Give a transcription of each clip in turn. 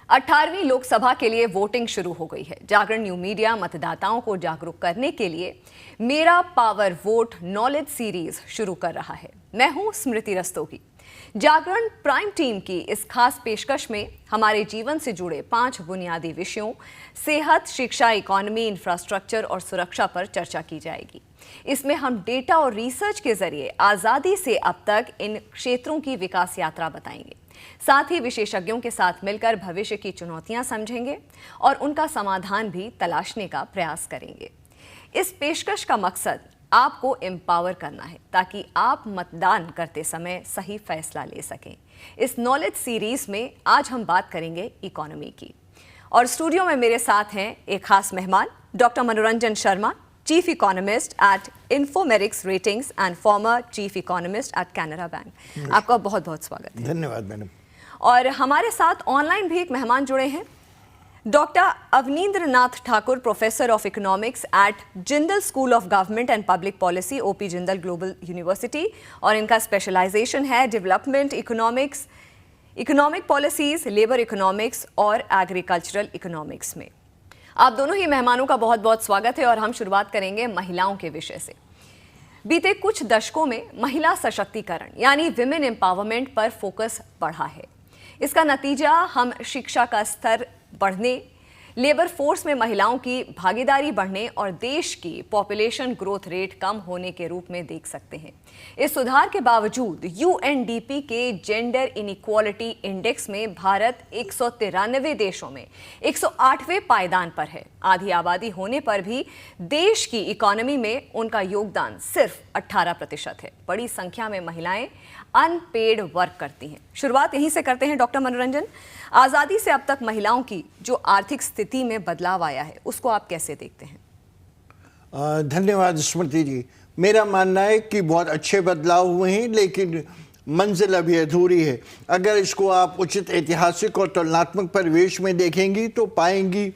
18वीं लोकसभा के लिए वोटिंग शुरू हो गई है। जागरण न्यू मीडिया मतदाताओं को जागरूक करने के लिए मेरा पावर वोट नॉलेज सीरीज शुरू कर रहा है। मैं हूं स्मृति रस्तोगी। जागरण प्राइम टीम की इस खास पेशकश में हमारे जीवन से जुड़े 5 बुनियादी विषयों सेहत, शिक्षा, इकोनॉमी, इंफ्रास्ट्रक्चर और सुरक्षा पर चर्चा की जाएगी। इसमें हम डेटा और रिसर्च के जरिए आजादी से अब तक इन क्षेत्रों की विकास यात्रा बताएंगे। साथ ही विशेषज्ञों के साथ मिलकर भविष्य की चुनौतियां समझेंगे और उनका समाधान भी तलाशने का प्रयास करेंगे। इस पेशकश का मकसद आपको एम्पावर करना है ताकि आप मतदान करते समय सही फैसला ले सकें। इस नॉलेज सीरीज में आज हम बात करेंगे इकोनॉमी की और स्टूडियो में मेरे साथ हैं एक खास मेहमान doctor Manoranjan Sharma, chief economist at Infomerics ratings and former chief economist at Canara bank. आपका बहुत बहुत स्वागत है। धन्यवाद मैडम। और हमारे साथ ऑनलाइन भी एक मेहमान जुड़े हैं, doctor Avanindra Nath Thakur, professor of economics eight Jindal school of government and public policy, OP Jindal global university, और इनका स्पेशलाइजेशन है development economics, economic policies, labour economics और एग्रीकल्चरल इकोनॉमिक्स में। आप दोनों ही मेहमानों का बहुत बहुत स्वागत है और हम शुरुआत करेंगे महिलाओं के विषय से। बीते कुछ दशकों में महिला सशक्तिकरण यानी विमेन एम्पावरमेंट पर फोकस बढ़ा है। इसका नतीजा हम शिक्षा का स्तर बढ़ने, लेबर फोर्स में महिलाओं की भागीदारी बढ़ने और देश की पॉपुलेशन ग्रोथ रेट कम होने के रूप में देख सकते हैं। इस सुधार के बावजूद यूएनडीपी के जेंडर इनइक्वालिटी इंडेक्स में भारत 193 देशों में 108वें पायदान पर है। आधी आबादी होने पर भी देश की इकोनॉमी में उनका योगदान सिर्फ 18% है। बड़ी संख्या में महिलाएं अनपेड वर्क करती हैं। शुरुआत यहीं से करते हैं डॉक्टर मनोरंजन। आज़ादी से अब तक महिलाओं की जो आर्थिक स्थिति में बदलाव आया है उसको आप कैसे देखते हैं? धन्यवाद स्मृति जी। मेरा मानना है कि बहुत अच्छे बदलाव हुए हैं, लेकिन मंजिल अभी अधूरी है। अगर इसको आप उचित ऐतिहासिक और तुलनात्मक परिवेश में देखेंगी तो पाएंगी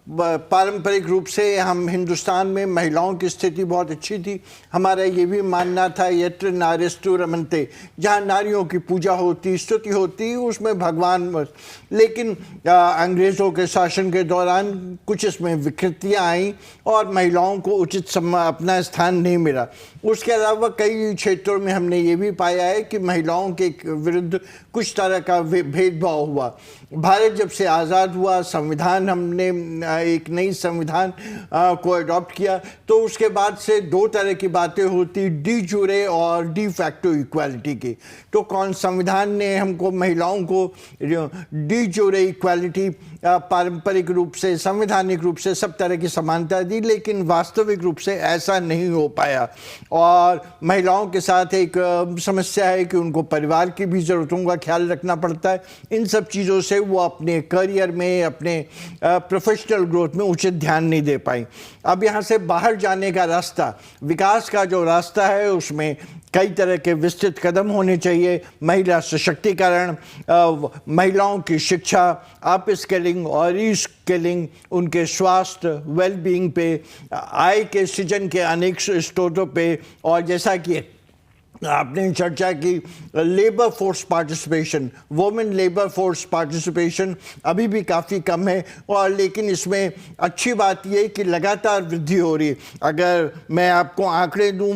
पारंपरिक रूप से हम हिंदुस्तान में महिलाओं की स्थिति बहुत अच्छी थी। हमारा ये भी मानना था यत्र नार्यस्तु रमन्ते, जहाँ नारियों की पूजा होती, स्तुति होती, उसमें भगवान। लेकिन अंग्रेज़ों के शासन के दौरान कुछ इसमें विकृतियाँ आईं और महिलाओं को उचित अपना स्थान नहीं मिला। उसके अलावा कई क्षेत्रों में हमने ये भी पाया है कि महिलाओं के विरुद्ध कुछ तरह का भेदभाव हुआ। भारत जब से आज़ाद हुआ, संविधान हमने एक नई संविधान को अडॉप्ट किया, तो उसके बाद से दो तरह की बातें होती, डी जूरे और डी फैक्टो इक्वालिटी की। तो कौन संविधान ने हमको महिलाओं को डी जूरे इक्वालिटी, पारंपरिक रूप से संवैधानिक रूप से सब तरह की समानता दी, लेकिन वास्तविक रूप से ऐसा नहीं हो पाया। और महिलाओं के साथ एक समस्या है कि उनको परिवार की भी ज़रूरतों का ख्याल रखना पड़ता है। इन सब चीज़ों से वो अपने करियर में, अपने प्रोफेशनल ग्रोथ में उचित ध्यान नहीं दे पाई। अब यहाँ से बाहर जाने का रास्ता, विकास का जो रास्ता है, उसमें कई तरह के विस्तृत कदम होने चाहिए। महिला सशक्तिकरण, महिलाओं की शिक्षा, अप स्किलिंग और री स्किलिंग, उनके स्वास्थ्य, वेलबींग पे, आय के सृजन के अनेक स्रोतों पे, और जैसा कि आपने चर्चा की labour force participation, women labour force participation अभी भी काफ़ी कम है। और लेकिन इसमें अच्छी बात यह है कि लगातार वृद्धि हो रही है। अगर मैं आपको आंकड़े दूं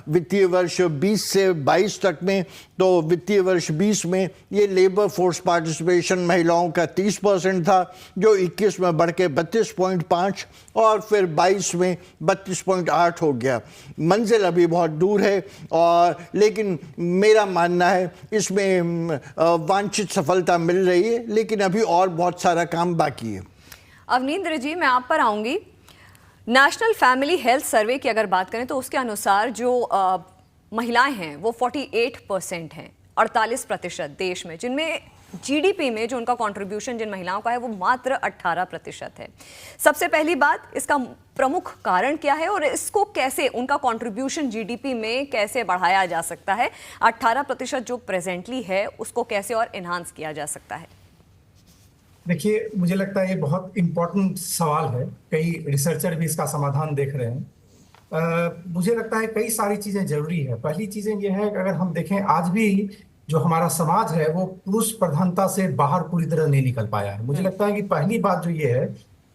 वित्तीय वर्ष 20 से 22 तक में, तो वित्तीय वर्ष 20 में ये लेबर फोर्स पार्टिसिपेशन महिलाओं का 30% था, जो 21 में बढ़ के 32.5 और फिर 22 में 32.8 हो गया। मंजिल अभी बहुत दूर है, और लेकिन मेरा मानना है इसमें वांछित सफलता मिल रही है, लेकिन अभी और बहुत सारा काम बाकी है। अवनींद्र जी, मैं आप पर आऊँगी। नेशनल फैमिली हेल्थ सर्वे की अगर बात करें तो उसके अनुसार जो महिलाएं हैं वो 48% हैं, 48% देश में, जिनमें जीडीपी में जो उनका कंट्रीब्यूशन जिन महिलाओं का है वो मात्र 18% है। सबसे पहली बात, इसका प्रमुख कारण क्या है और इसको कैसे, उनका कंट्रीब्यूशन जीडीपी में कैसे बढ़ाया जा सकता है? 18% जो प्रेजेंटली है उसको कैसे और एनहांस किया जा सकता है? देखिए, मुझे लगता है ये बहुत इम्पोर्टेंट सवाल है। कई रिसर्चर भी इसका समाधान देख रहे हैं। मुझे लगता है कई सारी चीज़ें जरूरी है। पहली चीज़ें ये है कि अगर हम देखें, आज भी जो हमारा समाज है वो पुरुष प्रधानता से बाहर पूरी तरह नहीं निकल पाया है। मुझे लगता है कि पहली बात जो ये है,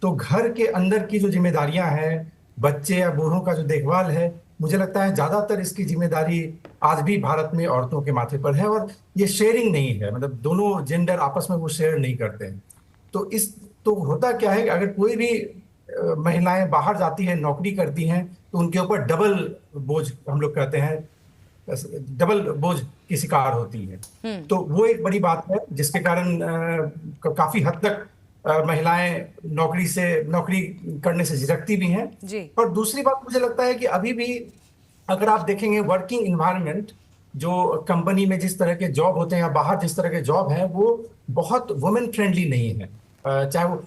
तो घर के अंदर की जो जिम्मेदारियां हैं, बच्चे या बूढ़ों का जो देखभाल है, मुझे लगता है ज्यादातर इसकी जिम्मेदारी आज भी भारत में औरतों के माथे पर है, और ये शेयरिंग नहीं है, मतलब दोनों जेंडर आपस में वो शेयर नहीं करते हैं। तो होता क्या है कि अगर कोई भी महिलाएं बाहर जाती हैं, नौकरी करती हैं, तो उनके ऊपर डबल बोझ, हम लोग कहते हैं डबल बोझ की शिकार होती है। तो वो एक बड़ी बात है जिसके कारण काफी हद तक महिलाएं नौकरी करने से झिझकती भी हैं। जी। और दूसरी बात मुझे लगता है कि अभी भी अगर आप देखेंगे वर्किंग इन्वायरमेंट, जो कंपनी में जिस तरह के जॉब होते हैं या बाहर जिस तरह के जॉब है, वो बहुत वुमेन फ्रेंडली नहीं है। चाहे वो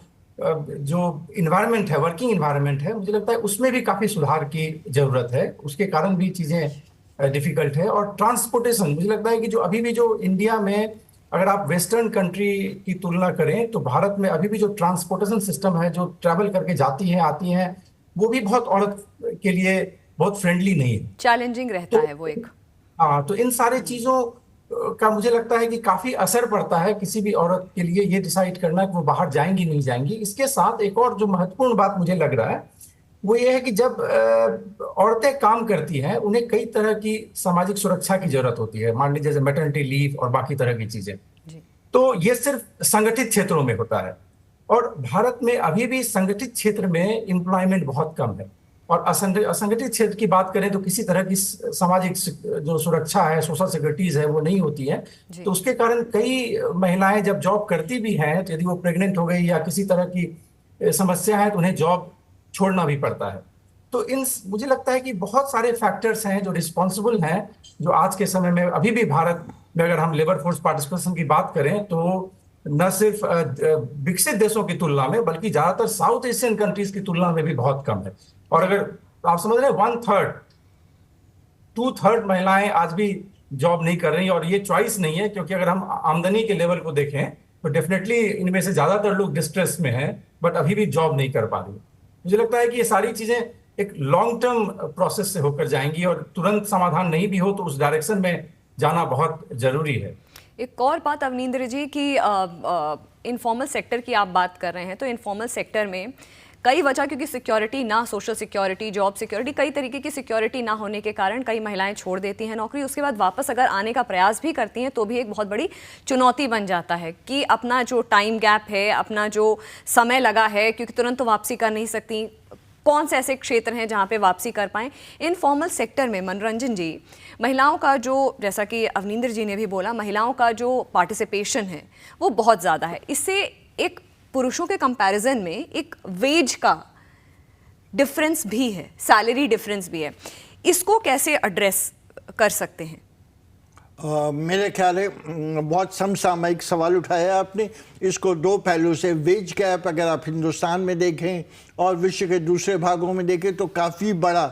जो इन्वायरमेंट है, वर्किंग इन्वायरमेंट है, मुझे लगता है उसमें भी काफी सुधार की जरूरत है। उसके कारण भी चीजें डिफिकल्ट है। और ट्रांसपोर्टेशन, मुझे लगता है कि जो अभी भी जो इंडिया में, अगर आप वेस्टर्न कंट्री की तुलना करें, तो भारत में अभी भी जो ट्रांसपोर्टेशन सिस्टम है, जो ट्रैवल करके जाती हैं आती हैं, वो भी बहुत औरत के लिए बहुत फ्रेंडली नहीं है, चैलेंजिंग रहता है वो एक। हाँ, तो इन सारे चीजों का मुझे लगता है कि काफी असर पड़ता है किसी भी औरत के लिए ये डिसाइड करना कि वो बाहर जाएंगी नहीं जाएंगी। इसके साथ एक और जो महत्वपूर्ण बात मुझे लग रहा है वो ये है कि जब औरतें काम करती हैं, उन्हें कई तरह की सामाजिक सुरक्षा की जरूरत होती है। मान लीजिए जैसे मैटरनिटी लीव और बाकी तरह की चीजें, तो ये सिर्फ संगठित क्षेत्रों में होता है, और भारत में अभी भी संगठित क्षेत्र में एम्प्लॉयमेंट बहुत कम है। और असंगठित क्षेत्र की बात करें तो किसी तरह की सामाजिक जो सुरक्षा है, सोशल सिक्योरिटीज है, वो नहीं होती है। तो उसके कारण कई महिलाएं जब जॉब करती भी हैं, तो यदि वो प्रेग्नेंट हो गई या किसी तरह की समस्या है, तो उन्हें जॉब छोड़ना भी पड़ता है। तो मुझे लगता है कि बहुत सारे फैक्टर्स हैं जो रिस्पॉन्सिबल हैं, जो आज के समय में अभी भी भारत में, अगर हम लेबर फोर्स पार्टिसिपेशन की बात करें, तो न सिर्फ विकसित देशों की तुलना में, बल्कि ज्यादातर साउथ एशियन कंट्रीज की तुलना में भी बहुत कम है। और अगर आप समझ रहे हैं 1/3 2/3 महिलाएं आज भी जॉब नहीं कर रही, और ये चॉइस नहीं है, क्योंकि अगर हम आमदनी के लेवल को देखें तो डेफिनेटली इनमें से ज्यादातर लोग डिस्ट्रेस में हैं, बट अभी भी जॉब नहीं कर पा रही। मुझे लगता है कि ये सारी चीजें एक लॉन्ग टर्म प्रोसेस से होकर जाएंगी, और तुरंत समाधान नहीं भी हो तो उस डायरेक्शन में जाना बहुत जरूरी है। एक और बात अवनींद्र जी की, इनफॉर्मल सेक्टर की आप बात कर रहे हैं, तो इनफॉर्मल सेक्टर में कई वजह, क्योंकि सिक्योरिटी ना, सोशल सिक्योरिटी, जॉब सिक्योरिटी, कई तरीके की सिक्योरिटी ना होने के कारण कई महिलाएं छोड़ देती हैं नौकरी। उसके बाद वापस अगर आने का प्रयास भी करती हैं तो भी एक बहुत बड़ी चुनौती बन जाता है कि अपना जो टाइम गैप है, अपना जो समय लगा है, क्योंकि तुरंत तो वापसी कर नहीं सकती, कौन से ऐसे क्षेत्र हैं जहाँ पे वापसी कर पाएँ। इनफॉर्मल सेक्टर में मनोरंजन जी, महिलाओं का जो, जैसा कि अवनींद्र जी ने भी बोला, महिलाओं का जो पार्टिसिपेशन है वो बहुत ज़्यादा है। इससे एक पुरुषों के कंपैरिजन में एक वेज का डिफरेंस भी है, सैलरी डिफरेंस भी है। इसको कैसे एड्रेस कर सकते हैं? मेरे ख्याल है बहुत समसामयिक सवाल उठाया आपने। इसको दो पहलू से, वेज गैप अगर आप हिंदुस्तान में देखें और विश्व के दूसरे भागों में देखें तो काफ़ी बड़ा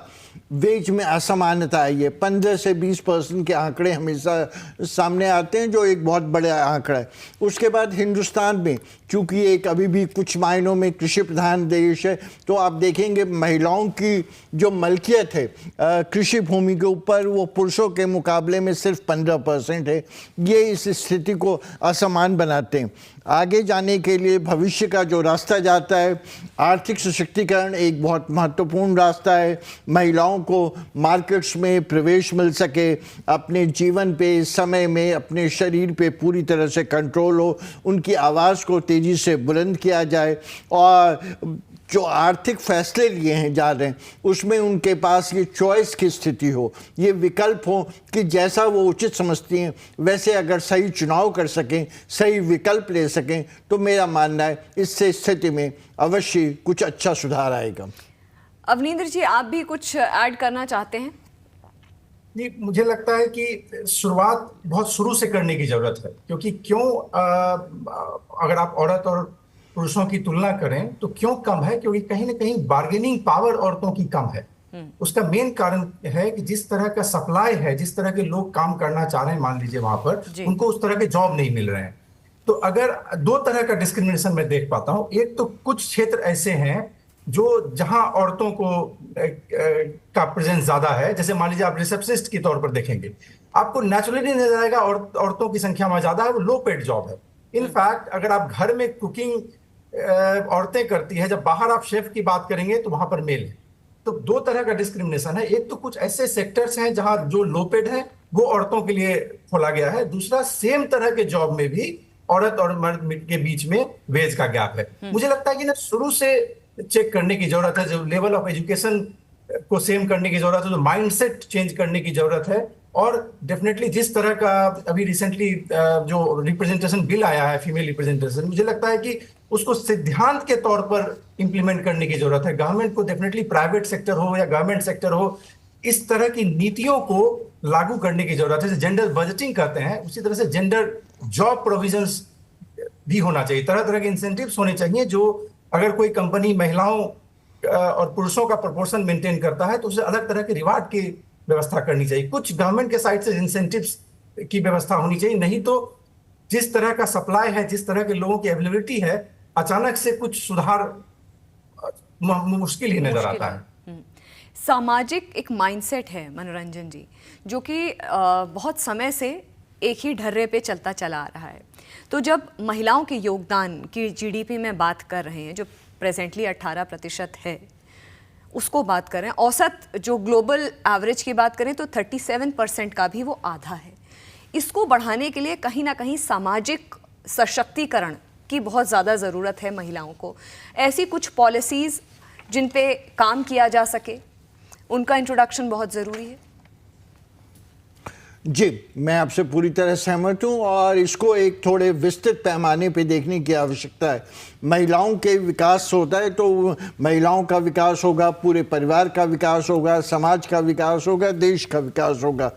वेज में असमानता है। ये 15 से 20% के आंकड़े हमेशा सामने आते हैं, जो एक बहुत बड़ा आंकड़ा है। उसके बाद हिंदुस्तान में, चूँकि एक अभी भी कुछ मायनों में कृषि प्रधान देश है, तो आप देखेंगे महिलाओं की जो मलकियत है कृषि भूमि के ऊपर, वो पुरुषों के मुकाबले में सिर्फ 15% है। ये इस स्थिति को असमान बनाते हैं। आगे जाने के लिए भविष्य का जो रास्ता जाता है, आर्थिक सशक्तिकरण एक बहुत महत्वपूर्ण रास्ता है। महिलाओं को मार्केट्स में प्रवेश मिल सके, अपने जीवन पे, समय में, अपने शरीर पे पूरी तरह से कंट्रोल हो, उनकी आवाज़ को तेज़ी से बुलंद किया जाए, और जो आर्थिक फैसले लिए हैं जा रहे हैं उसमें उनके पास ये चॉइस की स्थिति हो, ये विकल्प हो कि जैसा वो उचित समझती हैं वैसे अगर सही चुनाव कर सकें, सही विकल्प ले सकें, तो मेरा मानना है इससे स्थिति में अवश्य कुछ अच्छा सुधार आएगा। अवनींद्र जी, आप भी कुछ ऐड करना चाहते हैं? जी, मुझे लगता है कि शुरुआत बहुत शुरू से करने की जरूरत है, क्योंकि अगर आप औरत और पुरुषों की तुलना करें तो क्यों कम है, क्योंकि कहीं ना कहीं बार्गेनिंग पावर औरतों की कम है। उसका मेन कारण है कि जिस तरह का सप्लाई है, जिस तरह के लोग काम करना चाह रहे हैं, मान लीजिए वहां पर उनको उस तरह के जॉब नहीं मिल रहे हैं। तो अगर दो तरह का डिस्क्रिमिनेशन मैं देख पाता हूं, एक तो कुछ क्षेत्र ऐसे हैं जो जहां औरतों को का प्रेजेंस ज्यादा है, जैसे मान लीजिए आप रिसेप्शनिस्ट के तौर पर देखेंगे, आपको नेचुरली नजर आएगा औरतों की संख्या वहां ज्यादा है, वो लो पेड जॉब है। इनफैक्ट अगर आप घर में कुकिंग औरतें करती है, जब बाहर आप शेफ की बात करेंगे तो वहां पर मेल है। तो दो तरह का डिस्क्रिमिनेशन है। एक तो कुछ ऐसे सेक्टर्स हैं जहां जो लो पेड है वो औरतों के लिए खोला गया है, दूसरा सेम तरह के जॉब में भी औरत और मर्द के बीच में वेज का गैप है। मुझे लगता है कि ना शुरू से चेक करने की जरूरत है, जो लेवल ऑफ एजुकेशन को सेम करने की जरूरत है, जो माइंडसेट चेंज करने की जरूरत है। और डेफिनेटली जिस तरह का अभी रिसेंटली जो रिप्रेजेंटेशन बिल आया है, फीमेल रिप्रेजेंटेशन, मुझे लगता है कि उसको सिद्धांत के तौर पर इंप्लीमेंट करने की जरूरत है। गवर्नमेंट को डेफिनेटली, प्राइवेट सेक्टर हो या गवर्नमेंट सेक्टर हो, इस तरह की नीतियों को लागू करने की जरूरत है। जैसे जेंडर बजटिंग कहते हैं, उसी तरह से जेंडर जॉब प्रोविजंस भी होना चाहिए। तरह तरह के इंसेंटिव्स होने चाहिए, जो अगर कोई कंपनी महिलाओं और पुरुषों का प्रोपोर्शन मेंटेन करता है तो उसे अलग तरह के रिवार्ड की व्यवस्था करनी चाहिए। कुछ गवर्नमेंट के साइड से इंसेंटिव्स की व्यवस्था होनी चाहिए, नहीं तो जिस तरह का सप्लाई है, जिस तरह के लोगों की अवेलेबिलिटी है, अचानक से कुछ सुधार मुश्किल ही नजर मुश्किल आता है। है। सामाजिक एक माइंडसेट है मनोरंजन जी, जो कि बहुत समय से एक ही ढर्रे पे चलता चला आ रहा है। तो जब महिलाओं के योगदान की जीडीपी में बात कर रहे हैं, जो प्रेजेंटली 18% है, उसको बात करें, औसत जो ग्लोबल एवरेज की बात करें तो 37% का भी वो आधा है। इसको बढ़ाने के लिए कहीं ना कहीं सामाजिक सशक्तिकरण की बहुत ज़्यादा ज़रूरत है महिलाओं को। ऐसी कुछ पॉलिसीज़ जिन पे काम किया जा सके, उनका इंट्रोडक्शन बहुत ज़रूरी है। जी, मैं आपसे पूरी तरह सहमत हूँ और इसको एक थोड़े विस्तृत पैमाने पे देखने की आवश्यकता है। महिलाओं के विकास होता है तो महिलाओं का विकास होगा, पूरे परिवार का विकास होगा, समाज का विकास होगा, देश का विकास होगा।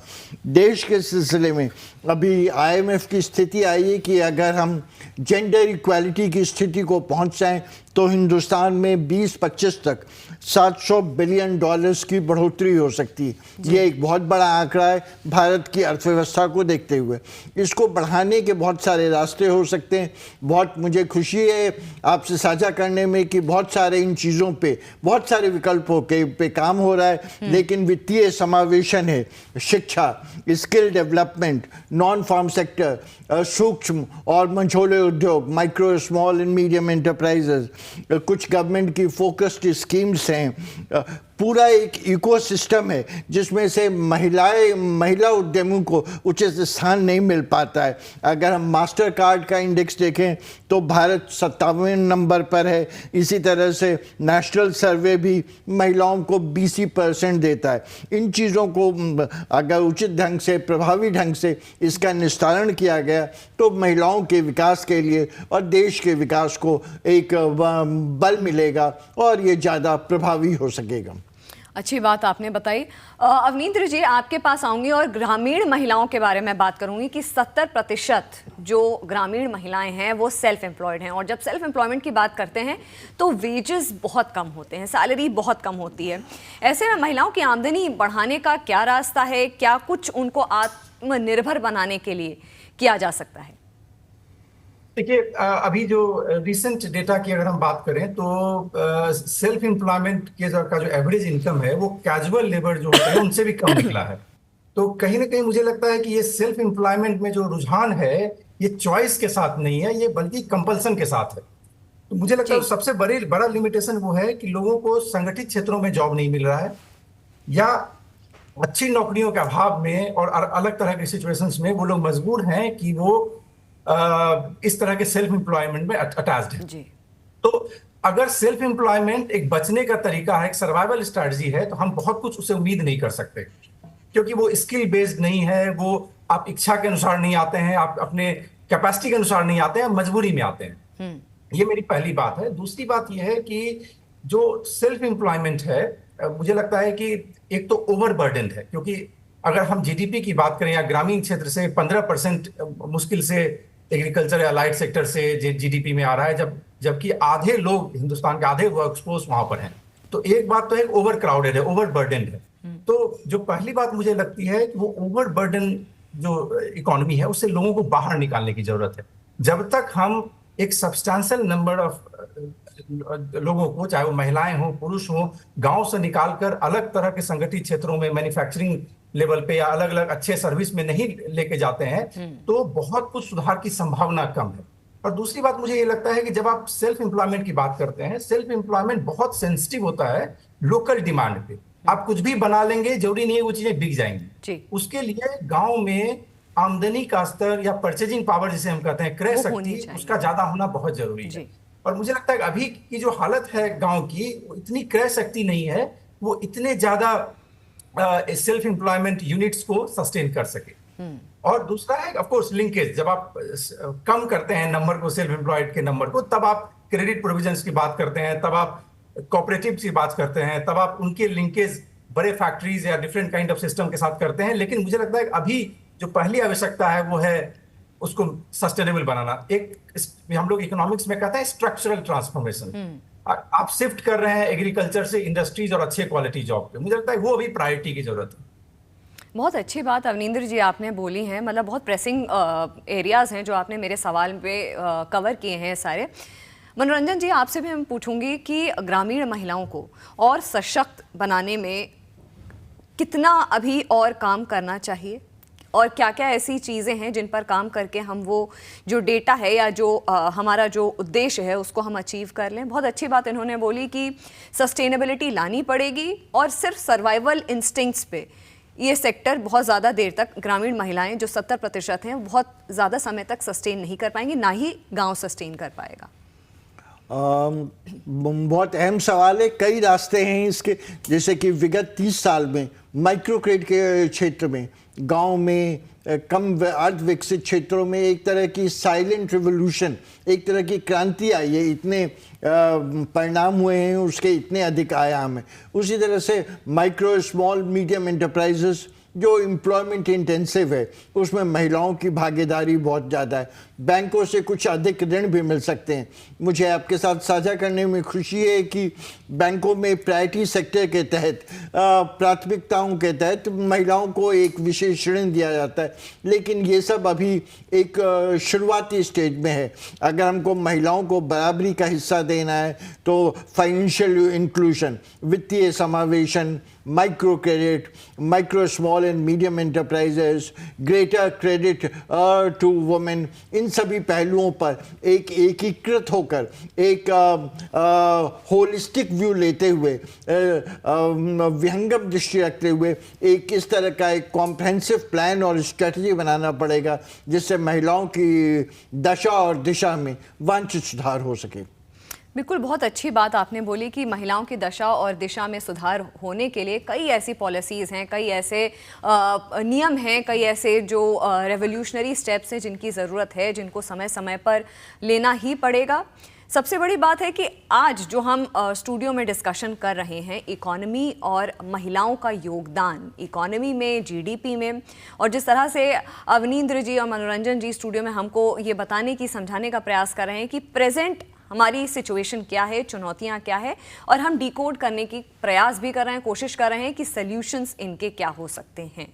देश के सिलसिले में अभी आईएमएफ की स्थिति आई है कि अगर हम जेंडर इक्वालिटी की स्थिति को पहुंच जाएं तो हिंदुस्तान में 2025 तक $700 बिलियन की बढ़ोतरी हो सकती है। ये एक बहुत बड़ा आंकड़ा है भारत की अर्थव्यवस्था को देखते हुए। इसको बढ़ाने के बहुत सारे रास्ते हो सकते हैं। बहुत मुझे खुशी है आपसे साझा करने में कि बहुत सारे इन चीज़ों पे, बहुत सारे विकल्पों के पे काम हो रहा है, लेकिन वित्तीय समावेशन है, शिक्षा, skill development, non farm sector, सूक्ष्म और मझोले उद्योग, micro small and medium enterprises, कुछ गवर्नमेंट की फोकस्ड स्कीम्स हैं, पूरा एक इकोसिस्टम है जिसमें से महिला उद्यमियों को उचित स्थान नहीं मिल पाता है। अगर हम मास्टर कार्ड का इंडेक्स देखें तो भारत 57वें नंबर पर है। इसी तरह से नेशनल सर्वे भी महिलाओं को 20% देता है। इन चीज़ों को अगर उचित ढंग से, प्रभावी ढंग से इसका निस्तारण किया गया तो महिलाओं के विकास के लिए और देश के विकास को एक बल मिलेगा और ये ज़्यादा प्रभावी हो सकेगा। अच्छी बात आपने बताई। अवनींद्र जी, आपके पास आऊंगी और ग्रामीण महिलाओं के बारे में बात करूंगी कि 70% जो ग्रामीण महिलाएं हैं वो सेल्फ एम्प्लॉयड हैं, और जब सेल्फ एम्प्लॉयमेंट की बात करते हैं तो वेजेस बहुत कम होते हैं, सैलरी बहुत कम होती है। ऐसे में महिलाओं की आमदनी बढ़ाने का क्या रास्ता है? क्या कुछ उनको आत्मनिर्भर बनाने के लिए किया जा सकता है? देखिए, अभी जो रिसेंट डेटा की अगर हम बात करें तो सेल्फ एम्प्लॉयमेंट का जो एवरेज इनकम है वो कैजुअल लेबर जो होते हैं उनसे भी कम निकला है। तो कहीं ना कहीं मुझे लगता है कि ये सेल्फ एम्प्लॉयमेंट में जो रुझान है ये चॉइस के साथ नहीं है, ये बल्कि कंपल्सन के साथ है। तो मुझे लगता है सबसे बड़ा लिमिटेशन वो है कि लोगों को संगठित क्षेत्रों में जॉब नहीं मिल रहा है, या अच्छी नौकरियों के अभाव में और अलग तरह के सिचुएशंस में वो लोग मजबूर हैं कि वो इस तरह के सेल्फ एम्प्लॉयमेंट में अटैच्ड है। तो अगर सेल्फ एम्प्लॉयमेंट एक बचने का तरीका है, एक सर्वाइवल स्ट्रेटजी है, तो हम बहुत कुछ उसे उम्मीद नहीं कर सकते, क्योंकि वो स्किल बेस्ड नहीं है, वो आप इच्छा के अनुसार नहीं आते हैं, आप अपने कैपेसिटी के अनुसार नहीं आते हैं, मजबूरी में आते हैं। ये मेरी पहली बात है। दूसरी बात यह है कि जो सेल्फ एम्प्लॉयमेंट है, मुझे लगता है कि एक तो ओवरबर्डन है, क्योंकि अगर हम जीडीपी की बात करें या ग्रामीण क्षेत्र से 15% मुश्किल से एग्रीकल्चर या लाइट सेक्टर से जीडीपी में आ रहा है, जबकि आधे लोग, हिंदुस्तान के आधे वर्कफोर्स वहां पर हैं। तो एक बात तो है ओवर क्राउडेड है, ओवर बर्डन है। तो जो पहली बात मुझे लगती है कि वो ओवर बर्डन जो इकोनॉमी है उससे लोगों को बाहर निकालने की जरूरत है। जब तक हम एक सब्सटैंशियल नंबर ऑफ लोगों को, चाहे वो महिलाएं हों पुरुष हों, गांव से निकालकर अलग तरह के संगठित क्षेत्रों में मैन्युफैक्चरिंग लेवल पे या अलग अलग अच्छे सर्विस में नहीं लेके जाते हैं, तो बहुत कुछ सुधार की संभावना कम है। और दूसरी बात मुझे ये लगता है कि जब आप सेल्फ एम्प्लॉयमेंट की बात करते हैं, सेल्फ एम्प्लॉयमेंट बहुत सेंसिटिव होता है लोकल डिमांड पे। आप कुछ भी बना लेंगे, जरूरी नहीं है वो चीजें बिक जाएंगी। उसके लिए गांव में आमदनी का स्तर या परचेजिंग पावर जिसे हम कहते हैं, क्रय शक्ति, उसका ज्यादा होना बहुत जरूरी है। और मुझे लगता है कि अभी की जो हालत है गांव की, इतनी क्रय शक्ति नहीं है वो इतने ज्यादा सेल्फ एम्प्लॉयमेंट यूनिट्स को सस्टेन कर सके। और दूसरा है ऑफ कोर्स लिंकेज। जब आप कम करते हैं नंबर को, सेल्फ एम्प्लॉयड के नंबर को, तब आप क्रेडिट प्रोविजंस की बात करते हैं, तब आप कोऑपरेटिव की बात करते हैं, तब आप उनके लिंकेज बड़े फैक्ट्रीज या डिफरेंट काइंड ऑफ सिस्टम के साथ करते हैं। लेकिन मुझे लगता है कि अभी जो पहली आवश्यकता है वो है उसको सस्टेनेबल बनाना। एक हम लोग इकोनॉमिक्स में कहते हैं स्ट्रक्चरल ट्रांसफॉर्मेशन। आप शिफ्ट कर रहे हैं एग्रीकल्चर से इंडस्ट्रीज और अच्छे क्वालिटी जॉब पे, मुझे लगता है वो अभी प्रायोरिटी की जरूरत है। बहुत अच्छी बात अवनींद्र जी आपने बोली है, मतलब बहुत प्रेसिंग एरियाज हैं जो आपने मेरे सवाल पे कवर किए हैं सारे। मनोरंजन जी, आपसे भी मैं पूछूंगी कि ग्रामीण महिलाओं को और सशक्त बनाने में कितना अभी और काम करना चाहिए, और क्या क्या ऐसी चीज़ें हैं जिन पर काम करके हम वो जो डेटा है या जो हमारा जो उद्देश्य है उसको हम अचीव कर लें। बहुत अच्छी बात इन्होंने बोली कि सस्टेनेबिलिटी लानी पड़ेगी, और सिर्फ सर्वाइवल इंस्टिंक्ट्स पे ये सेक्टर बहुत ज़्यादा देर तक, ग्रामीण महिलाएं जो 70% हैं, बहुत ज़्यादा समय तक सस्टेन नहीं कर पाएंगी, ना ही गांव सस्टेन कर पाएगा। बहुत अहम सवाल है। कई रास्ते हैं इसके, जैसे कि विगत 30 साल में माइक्रो क्रेडिट के क्षेत्र में गांव में कम अर्ध विकसित क्षेत्रों में एक तरह की साइलेंट रिवोल्यूशन, एक तरह की क्रांति आई है। इतने परिणाम हुए हैं, उसके इतने अधिक आयाम हैं। उसी तरह से माइक्रो स्मॉल मीडियम एंटरप्राइजेस जो एम्प्लॉयमेंट इंटेंसिव है, उसमें महिलाओं की भागीदारी बहुत ज़्यादा है। बैंकों से कुछ अधिक ऋण भी मिल सकते हैं। मुझे आपके साथ साझा करने में खुशी है कि बैंकों में प्रायोरिटी सेक्टर के तहत, प्राथमिकताओं के तहत महिलाओं को एक विशेष ऋण दिया जाता है। लेकिन ये सब अभी एक शुरुआती स्टेज में है। अगर हमको महिलाओं को बराबरी का हिस्सा देना है तो फाइनेंशियल इंक्लूजन, वित्तीय समावेशन, micro credit, micro small and medium enterprises, greater credit to women, इन सभी पहलुओं पर एक एकीकृत होकर, एक होलिस्टिक व्यू लेते हुए, विहंगम दृष्टि रखते हुए एक इस तरह का एक कॉम्प्रहेंसिव प्लान और स्ट्रेटजी बनाना पड़ेगा जिससे महिलाओं की दशा और दिशा में वांछित सुधार हो सके। बिल्कुल, बहुत अच्छी बात आपने बोली कि महिलाओं की दशा और दिशा में सुधार होने के लिए कई ऐसी पॉलिसीज़ हैं, कई ऐसे नियम हैं, कई ऐसे जो रेवोल्यूशनरी स्टेप्स हैं जिनकी ज़रूरत है, जिनको समय समय पर लेना ही पड़ेगा। सबसे बड़ी बात है कि आज जो हम स्टूडियो में डिस्कशन कर रहे हैं, इकॉनमी और महिलाओं का योगदान इकॉनमी में, जीडीपी में, और जिस तरह से अवनींद्र जी और मनोरंजन जी स्टूडियो में हमको ये बताने की, समझाने का प्रयास कर रहे हैं कि प्रेजेंट हमारी सिचुएशन क्या है, चुनौतियां क्या है, और हम डिकोड करने की प्रयास भी कर रहे हैं, कोशिश कर रहे हैं कि सॉल्यूशंस इनके क्या हो सकते हैं।